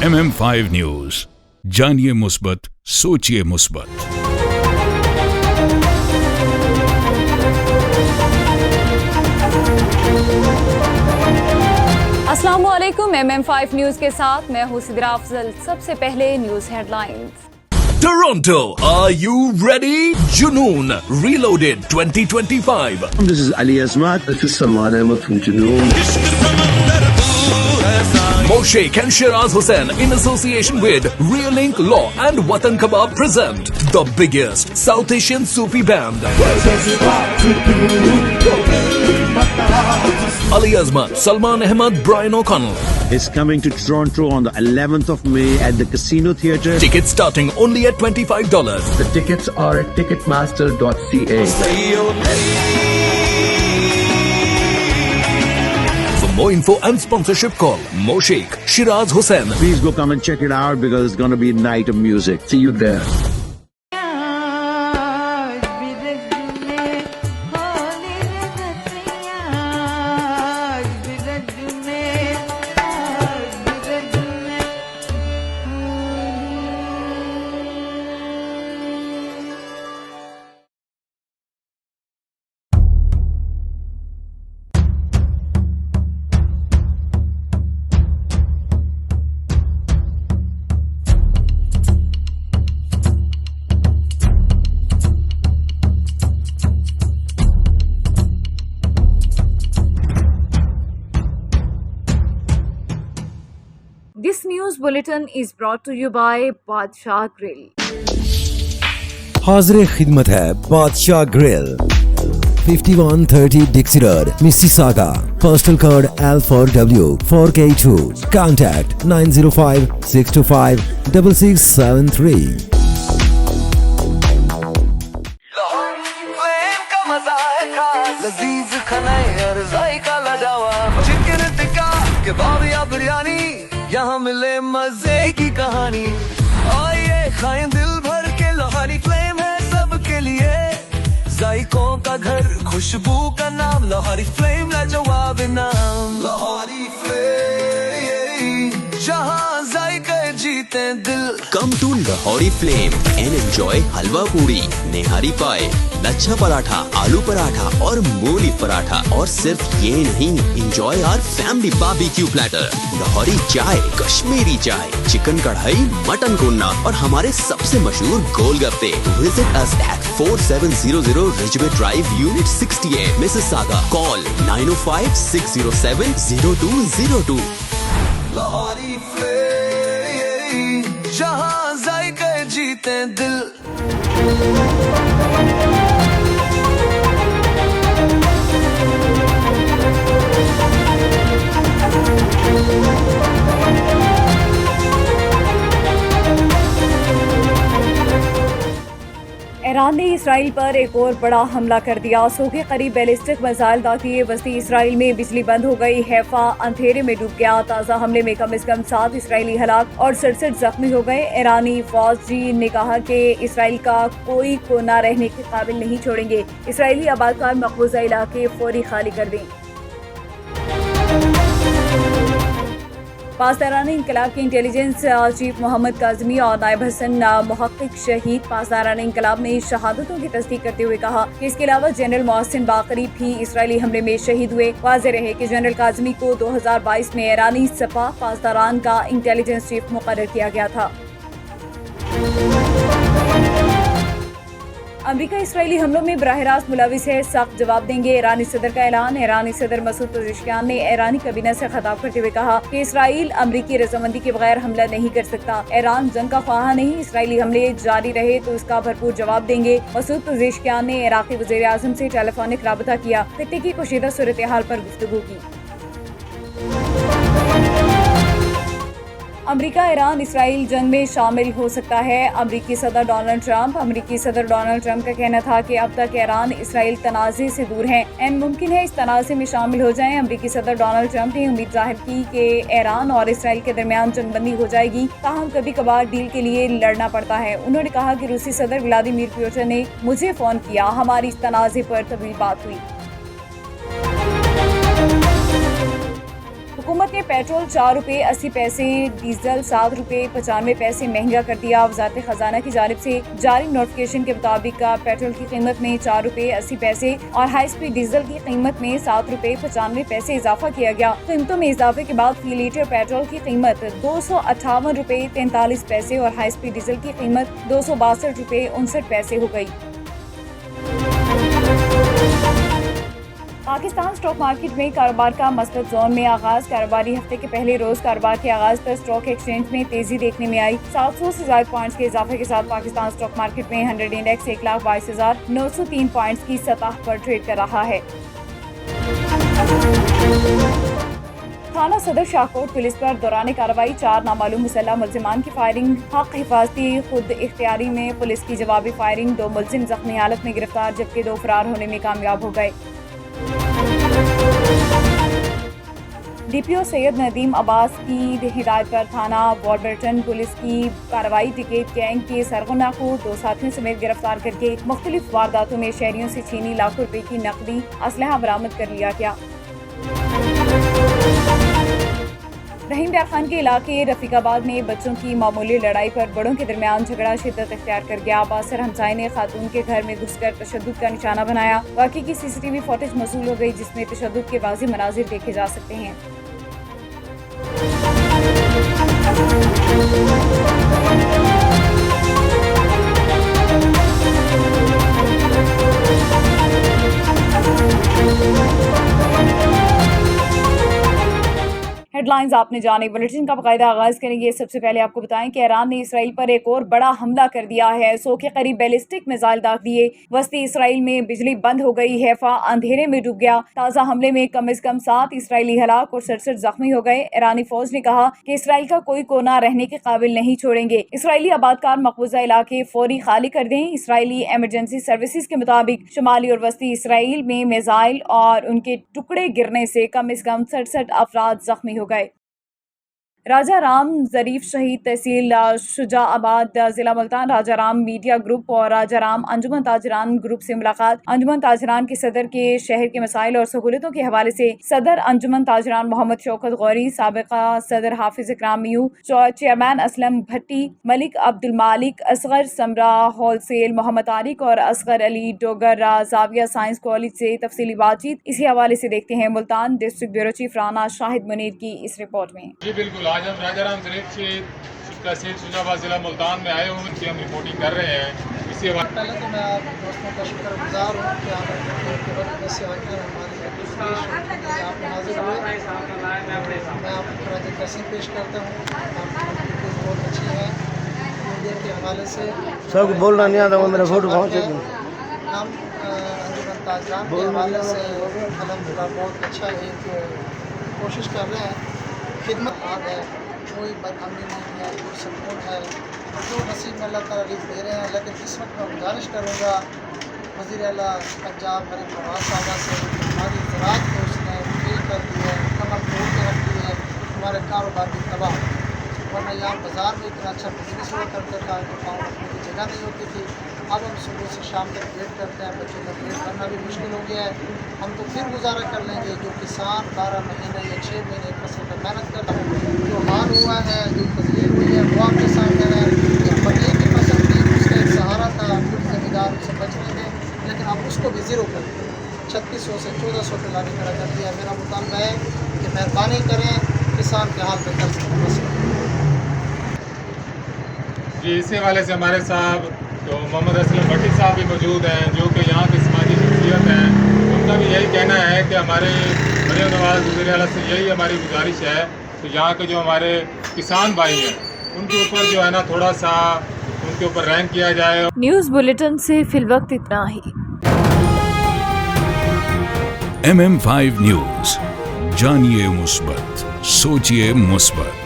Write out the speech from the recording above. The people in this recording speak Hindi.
MM5 न्यूज, जानिए मुस्बत, सोचिए मुस्बत। अस्सलामुअलैकुम, MM5 न्यूज के साथ मैं हूं सिद्रा अफजल। सबसे पहले news headlines. Toronto, are you ready? Junoon Reloaded 2025. This is Ali Azmat. This is Salman Ahmed from Junoon. Moshaik and Shiraz Hussain in association with Realink Law and Watan Kebab present the biggest South Asian Sufi band. Ali Azmat, Salman Ahmed, Brian O'Connell. Is coming to Toronto on the 11th of May at the Casino Theatre. Tickets starting only at $25. The tickets are at ticketmaster.ca. For more info and sponsorship, call Moshaik, Shiraz Hussain. Please go come and check it out because it's going to be a night of music. See you there. This news bulletin is brought to you by बादशाह ग्रिल। हाजिर खिदमत है बादशाह grill, 5130 Dixie Road, Mississauga. Postal code L4W 4K2. Contact 905-625-6673. यहाँ मिले मजे की कहानी, आइए खाएं दिल भर के। लोहारी फ्लेम है सबके लिए, जायकों का घर, खुशबू का नाम। लोहारी फ्लेम लाजवाब नाम। लोहारी फ्लेम, जहाँ जायके जीते दिल। Come to Lahori Flame and enjoy हलवा पूरी, नेहारी पाए, लच्छा पराठा, आलू पराठा और मूली पराठा। और सिर्फ ये नहीं, enjoy our family barbecue platter, Lahori चाय, कश्मीरी चाय, चिकन कढ़ाई, मटन कोन्ना और हमारे सबसे मशहूर गोलगप्पे। Visit us at 4700 Ridgeway Drive, Unit 68, Mississauga. Call 905-607-0202. Lahori flame, जहाँ जायके जीते दिल। ईरान ने इसराइल पर एक और बड़ा हमला कर दिया। 100 के करीब बैलिस्टिक मिसाइल दागिए बस्ती इसराइल में। बिजली बंद हो गई, हैफा अंधेरे में डूब गया। ताज़ा हमले में कम से कम 7 इसराइली हलाक और 67 जख्मी हो गए। ईरानी फौजी ने कहा कि इसराइल का कोई कोना रहने के काबिल नहीं छोड़ेंगे। इसराइली आबादकार मकबूजा इलाके फौरी खाली कर दें। पासदाराना इंकलाब के इंटेलिजेंस चीफ मोहम्मद काज़मी और नायब हसन मुहक्किक शहीद पासदाराना इंकलाब ने शहादतों की तस्दीक करते हुए कहा कि इसके अलावा जनरल मोहसिन बाकरी भी इसराइली हमले में शहीद हुए। वाज़ेह रहे कि जनरल काज़मी को 2022 में ईरानी सपा पासदारान का इंटेलिजेंस चीफ मुकर्रर किया गया था। अमेरिका इसराइली हमलों में बराह रास्त मुलविस है, सख्त जवाब देंगे। ईरानी सदर का ऐलान। ईरानी सदर मसूद पज़ेश्कियान ने ईरानी काबीना से खिताब करते हुए कहा कि इसराइल अमेरिकी रजामंदी के बगैर हमला नहीं कर सकता। ईरान जंग का ख्वाह नहीं, इसराइली हमले जारी रहे तो इसका भरपूर जवाब देंगे। मसूद पज़ेश्कियान ने इराकी वज़ीर आज़म से टेलीफोनिक राबता किया, खित्ते की कशीदा सूरत हाल पर गुफ्तगू की। अमेरिका ईरान इसराइल जंग में शामिल हो सकता है। अमेरिकी सदर डोनाल्ड ट्रंप का कहना था कि अब तक ईरान इसराइल तनाज़े से दूर हैं, एंड मुमकिन है इस तनाज़े में शामिल हो जाएं। अमेरिकी सदर डोनाल्ड ट्रंप ने उम्मीद जाहिर की कि ईरान और इसराइल के दरमियान जंगबंदी हो जाएगी, ताहम कभी कभार डील के लिए लड़ना पड़ता है। उन्होंने कहा कि रूसी सदर व्लादिमीर पुतिन ने मुझे फोन किया, हमारी इस तनाज़े पर तवील बात हुई। हुकूमत ने पेट्रोल 4 रुपए 80 पैसे, डीजल 7 रुपए 95 पैसे महंगा कर दिया। वजारत खजाना की जानिब से जारी नोटिफिकेशन के मुताबिक पेट्रोल की कीमत में 4 रुपए 80 पैसे और हाई स्पीड डीजल की कीमत में 7 रुपए 95 पैसे इजाफा किया गया। कीमतों में इजाफे के बाद फी लीटर पेट्रोल की कीमत 258 रुपए 43 पैसे और हाई स्पीड डीजल की कीमत 262 रुपए 59 पैसे हो गई। पाकिस्तान स्टॉक मार्केट में कारोबार का मस्बत जोन में आगाज। कारोबारी हफ्ते के पहले रोज कारोबार के आगाज पर स्टॉक एक्सचेंज में तेजी देखने में आई। 700 से ज्यादा पॉइंट्स के इजाफे के साथ पाकिस्तान स्टॉक मार्केट में 100 इंडेक्स 1,22,903 पॉइंट्स की सतह पर ट्रेड कर रहा है। थाना सदर शाहकोट पुलिस पर दौरान कार्रवाई 4 नामालूम मुसल्लह मुल्जिमान की फायरिंग, हक हिफाजती खुद इख्तियारी में पुलिस की जवाबी फायरिंग, 2 मुल्जिम जख्मी हालत में गिरफ्तार जबकि 2 फरार होने में कामयाब हो गए। डीपीओ सैयद नदीम अब्बास की हिदायत पर थाना वॉरबर्टन पुलिस की कार्रवाई टिकट गैंग के सरगना को 2 साथियों समेत गिरफ्तार करके मुख्तलिफ वारदातों में शहरियों से छीनी लाखों रुपए की नकदी असलहा बरामद कर लिया गया। रहीम प्यार खान के इलाके रफीकाबाद में बच्चों की मामूली लड़ाई पर बड़ों के दरमियान झगड़ा शिद्दत इख्तियार कर गया। बासर हमसाय ने खातून के घर में घुसकर तशद्दुद का निशाना बनाया। वाकई की सीसीटीवी फुटेज मौसूल हो गई जिसमें तशद्दुद के वाज़ेह मनाजिर देखे जा सकते हैं। हेडलाइंस आपने जाने। बुलेटिन का बाकायदा आगाज करेंगे। सबसे पहले आपको बताएं कि ईरान ने इसराइल पर एक और बड़ा हमला कर दिया है। 100 के करीब बैलिस्टिक मिसाइल दाग दिए। वस्ती इसराइल में बिजली बंद हो गई। हैफा अंधेरे में डूब गया। ताज़ा हमले में कम से कम 7 इसराइली हलाक और 67 जख्मी हो गए। ईरानी फौज ने कहा कि इसराइल का कोई कोना रहने के काबिल नहीं छोड़ेंगे। इसराइली आबादकार मकबूजा इलाके फौरी खाली कर दें। इसराइली इमरजेंसी सर्विसेज के मुताबिक शुमाली और वस्ती इसराइल में मिसाइल और उनके टुकड़े गिरने से कम 67 अफराद जख्मी हो गए। राजा राम जरीफ शहीद तहसील शुजाआबाद जिला मुल्तान राजा राम मीडिया ग्रुप और राजा राम अंजुमन ताजरान ग्रुप से मुलाकात। अंजुमन ताजरान के सदर के शहर के मसाइल और सहूलतों के हवाले से सदर अंजुमन ताजरान मोहम्मद शौकत गौरी, साबिका सदर हाफिज इकराम मियू, चेयरमैन असलम भट्टी, मलिक अब्दुल मालिक, असगर समरा होलसेल, मोहम्मद तारिक और असगर अली डोगर जाविया साइंस कॉलेज से तफसीली बातचीत। इसी हवाले से देखते हैं Multan district bureau chief Rana Shahid Munir की इस रिपोर्ट में। जी बिल्कुल, आज हम राजा राम जरीफ तहसील शुजाबाद जिला मुल्तान में आए हुए की हम रिपोर्टिंग कर रहे हैं। इसी पहले तो मैं आप दोस्तों का शुक्रगुजार हूँ कि आपने सेवा की आप हाजिर हुए। मैं आपको थोड़ा ड्रेसिंग पेश करता हूँ। आपकी बहुत अच्छी है मीडिया के हवाले से। सब बोलना नहीं आता वो मेरा फोटो पहुँचे। हम अंजुमन ताजरान के हवाले से अल्हम्दुलिल्लाह बहुत अच्छा एक कोशिश कर रहे हैं। खिदमत है, कोई बदअमनी नहीं है, कोई सुकून है, जो नसीब में अल्लाह ताला रिज़्क़ दे रहे हैं। लेकिन इस वक्त मैं गुजारिश करूँगा वज़ीर आला पंजाब हरीफ नवाज साहबा से, हमारी ज़राअत को उसने फेल कर दी है, कमर तोड़ के रख दी है, हमारे कारोबार भी तबाह। वरना यहाँ बाज़ार में इतना अच्छा बिजनेस हुआ करता था कि पाँव रखने की जगह नहीं होती थी। अब हम सुबह से शाम तक वेट करते हैं, बच्चों का वेट करना भी मुश्किल हो गया है। हम तो फिर गुजारा कर लेंगे जो किसान 12 महीने या 6 महीने फसल पर मेहनत कर रहा है, जो हार हुआ है, जो तस्वीर हुई है वो आपके सामने है। एक पनीर की फसल थी, उसका एक सहारा था, कुछ ज़मींदार उससे बच रहे थे, लेकिन अब उसको भी ज़ीरो कर 3600 से 1400 पे लाने खड़ा कर दिया। मेरा मुतालबा है कि मेहरबानी करें, किसान के हाल पे कर सकते मसला। जी इसी हवाले से हमारे साहब तो मोहम्मद असलम भट्टी साहब भी मौजूद हैं, जो कि यहाँ की समाजी शख्सियत हैं। उनका भी यही कहना है कि हमारे मरीम नवाज वज़ीर आला से यही हमारी गुजारिश है कि यहाँ के जो हमारे किसान भाई हैं उनके ऊपर जो है ना थोड़ा सा उनके ऊपर रैंक किया जाए। न्यूज़ बुलेटिन से फिलवक्त इतना ही। MM5 न्यूज़, जानिए मुस्बत, सोचिए मुस्बत।